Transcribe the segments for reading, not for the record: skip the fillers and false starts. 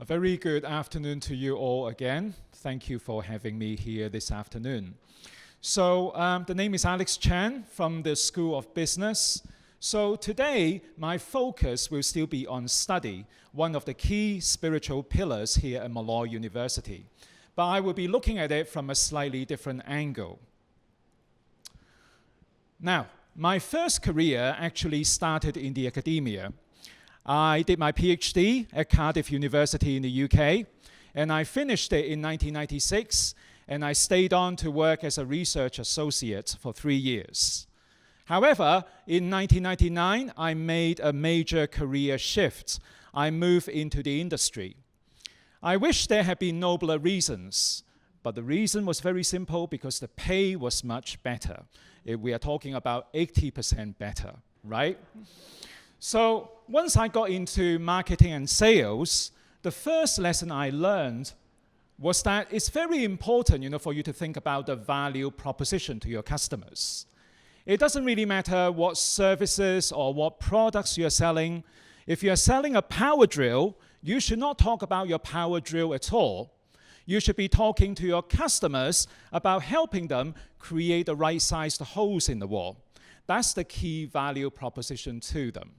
A very good afternoon to you all again. Thank you for having me here this afternoon. So the name is Alex Chan from the School of Business. So today, my focus will still be on study, one of the key spiritual pillars here at Molloy University. But I will be looking at it from a slightly different angle. Now, my first career actually started in the academia. I did my PhD at Cardiff University in the UK, and I finished it in 1996, and I stayed on to work as a research associate for 3 years. However, in 1999, I made a major career shift. I moved into the industry. I wish there had been nobler reasons, but the reason was very simple because the pay was much better. We are talking about 80% better, right? So once I got into marketing and sales, the first lesson I learned was that it's very important, for you to think about the value proposition to your customers. It doesn't really matter what services or what products you're selling. If you're selling a power drill, you should not talk about your power drill at all. You should be talking to your customers about helping them create the right-sized holes in the wall. That's the key value proposition to them.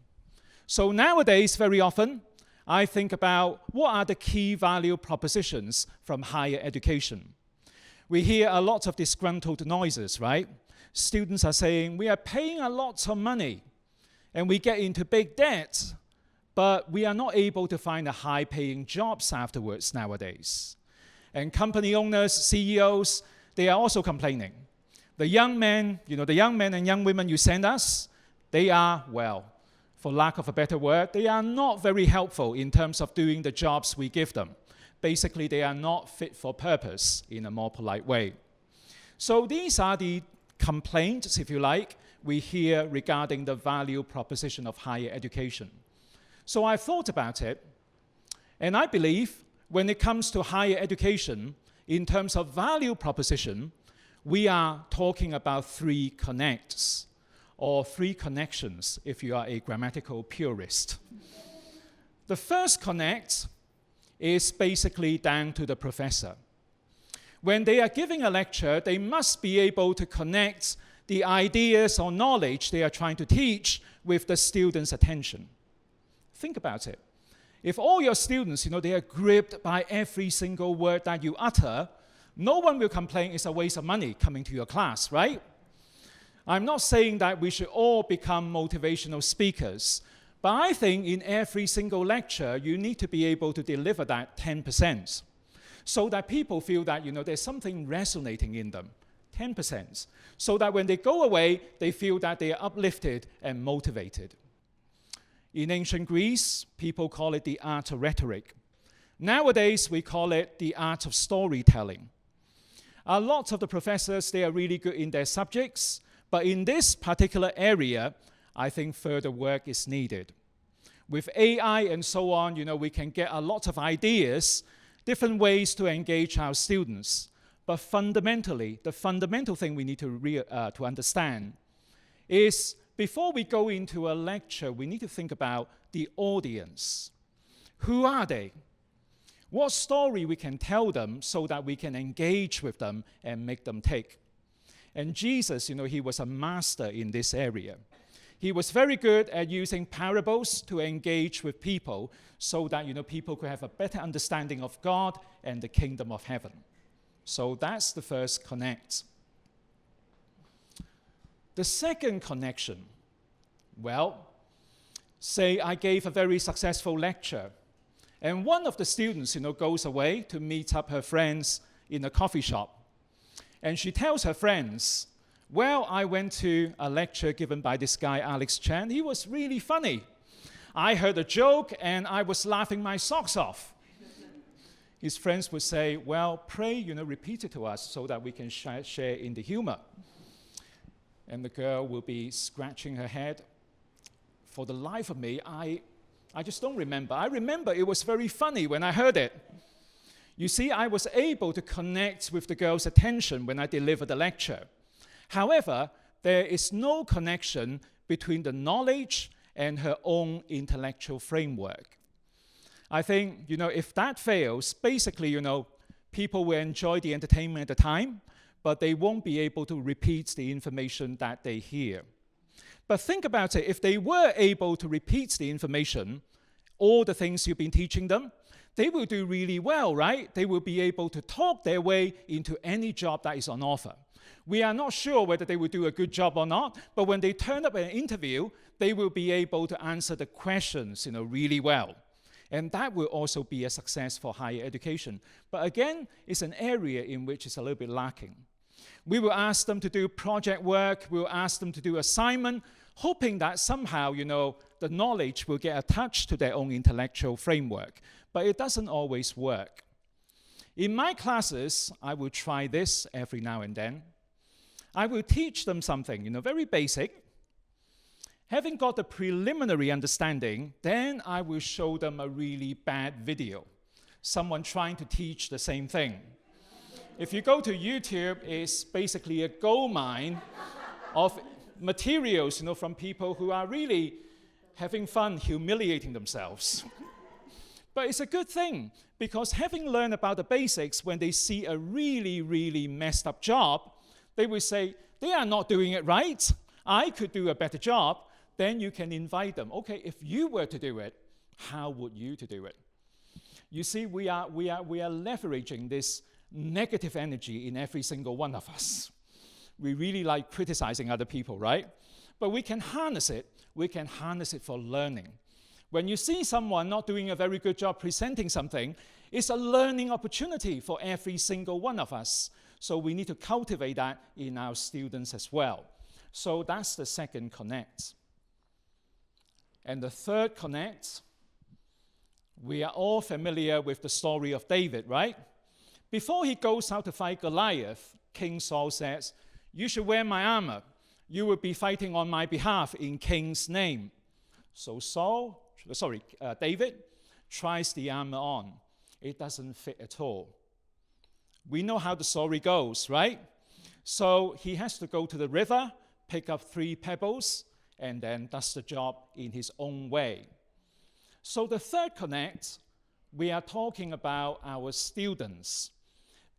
So nowadays, very often, I think about what are the key value propositions from higher education. We hear a lot of disgruntled noises, right? Students are saying, we are paying a lot of money, and we get into big debt, but we are not able to find high-paying jobs afterwards nowadays. And company owners, CEOs, they are also complaining. The young men, the young men and young women you send us, they are, well, for lack of a better word, they are not very helpful in terms of doing the jobs we give them. Basically, they are not fit for purpose in a more polite way. So these are the complaints, if you like, we hear regarding the value proposition of higher education. So I thought about it, and I believe when it comes to higher education, in terms of value proposition, we are talking about 3 connects, or 3 connections if you are a grammatical purist. The first connect is basically down to the professor. When they are giving a lecture, they must be able to connect the ideas or knowledge they are trying to teach with the students' attention. Think about it. If all your students, they are gripped by every single word that you utter, no one will complain it's a waste of money coming to your class, right? I'm not saying that we should all become motivational speakers, but I think in every single lecture, you need to be able to deliver that 10%, so that people feel that, there's something resonating in them, 10%, so that when they go away, they feel that they are uplifted and motivated. In ancient Greece, people call it the art of rhetoric. Nowadays, we call it the art of storytelling. A lot of the professors, they are really good in their subjects, but in this particular area, I think further work is needed. With AI and so on, we can get a lot of ideas, different ways to engage our students. But fundamentally, the fundamental thing we need to understand is before we go into a lecture, we need to think about the audience. Who are they? What story we can tell them so that we can engage with them and make them tick? And Jesus, he was a master in this area. He was very good at using parables to engage with people so that, people could have a better understanding of God and the kingdom of heaven. So that's the first connect. The second connection, well, say I gave a very successful lecture, and one of the students, goes away to meet up her friends in a coffee shop. And she tells her friends, well, I went to a lecture given by this guy, Alex Chan. He was really funny. I heard a joke, and I was laughing my socks off. His friends would say, well, pray, repeat it to us so that we can share in the humor. And the girl will be scratching her head. For the life of me, I just don't remember. I remember it was very funny when I heard it. You see, I was able to connect with the girl's attention when I delivered the lecture. However, there is no connection between the knowledge and her own intellectual framework. I think, if that fails, basically, people will enjoy the entertainment at the time, but they won't be able to repeat the information that they hear. But think about it, if they were able to repeat the information, all the things you've been teaching them, they will do really well, right? They will be able to talk their way into any job that is on offer. We are not sure whether they will do a good job or not, but when they turn up at an interview, they will be able to answer the questions, really well. And that will also be a success for higher education. But again, it's an area in which it's a little bit lacking. We will ask them to do project work, we'll ask them to do assignment, hoping that somehow, the knowledge will get attached to their own intellectual framework. But it doesn't always work. In my classes, I will try this every now and then. I will teach them something, very basic. Having got the preliminary understanding, then I will show them a really bad video. Someone trying to teach the same thing. If you go to YouTube, it's basically a gold mine of materials, from people who are really having fun humiliating themselves. But it's a good thing, because having learned about the basics, when they see a really, really messed up job, they will say, they are not doing it right. I could do a better job. Then you can invite them. Okay, if you were to do it, how would you to do it? You see, we are leveraging this negative energy in every single one of us. We really like criticizing other people, right? But we can harness it. We can harness it for learning. When you see someone not doing a very good job presenting something, it's a learning opportunity for every single one of us. So we need to cultivate that in our students as well. So that's the second connect. And the third connect, we are all familiar with the story of David, right? Before he goes out to fight Goliath, King Saul says, you should wear my armor. You will be fighting on my behalf in King's name. So David tries the armor on. It doesn't fit at all. We know how the story goes, right? So he has to go to the river, pick up 3 pebbles, and then does the job in his own way. So the third connect, we are talking about our students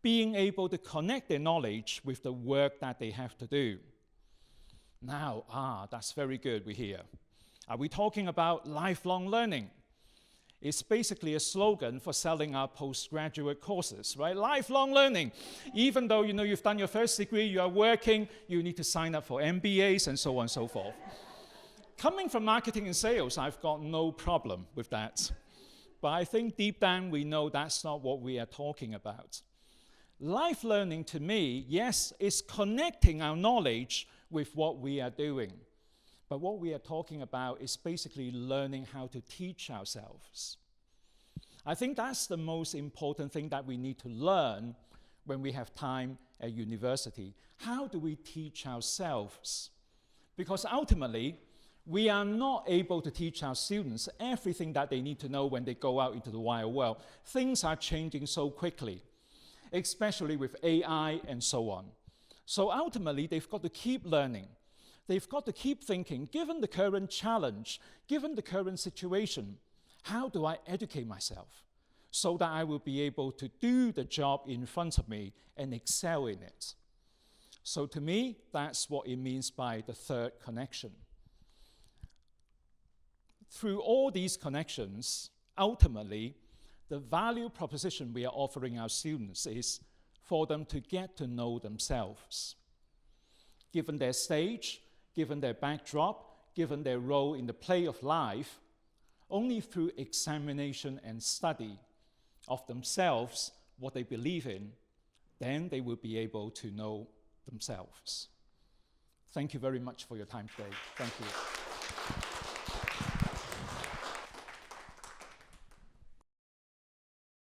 being able to connect their knowledge with the work that they have to do. Now, that's very good, we hear. Are we talking about lifelong learning? It's basically a slogan for selling our postgraduate courses, right? Lifelong learning. Even though you've done your first degree, you are working, you need to sign up for MBAs and so on and so forth. Coming from marketing and sales, I've got no problem with that. But I think deep down we know that's not what we are talking about. Life learning to me, yes, is connecting our knowledge with what we are doing. But what we are talking about is basically learning how to teach ourselves. I think that's the most important thing that we need to learn when we have time at university. How do we teach ourselves? Because ultimately, we are not able to teach our students everything that they need to know when they go out into the wild world. Things are changing so quickly, especially with AI and so on. So ultimately, they've got to keep learning. They've got to keep thinking, given the current challenge, given the current situation, how do I educate myself so that I will be able to do the job in front of me and excel in it? So to me, that's what it means by the third connection. Through all these connections, ultimately, the value proposition we are offering our students is for them to get to know themselves. Given their stage, given their backdrop, given their role in the play of life, only through examination and study of themselves, what they believe in, then they will be able to know themselves. Thank you very much for your time today. Thank you.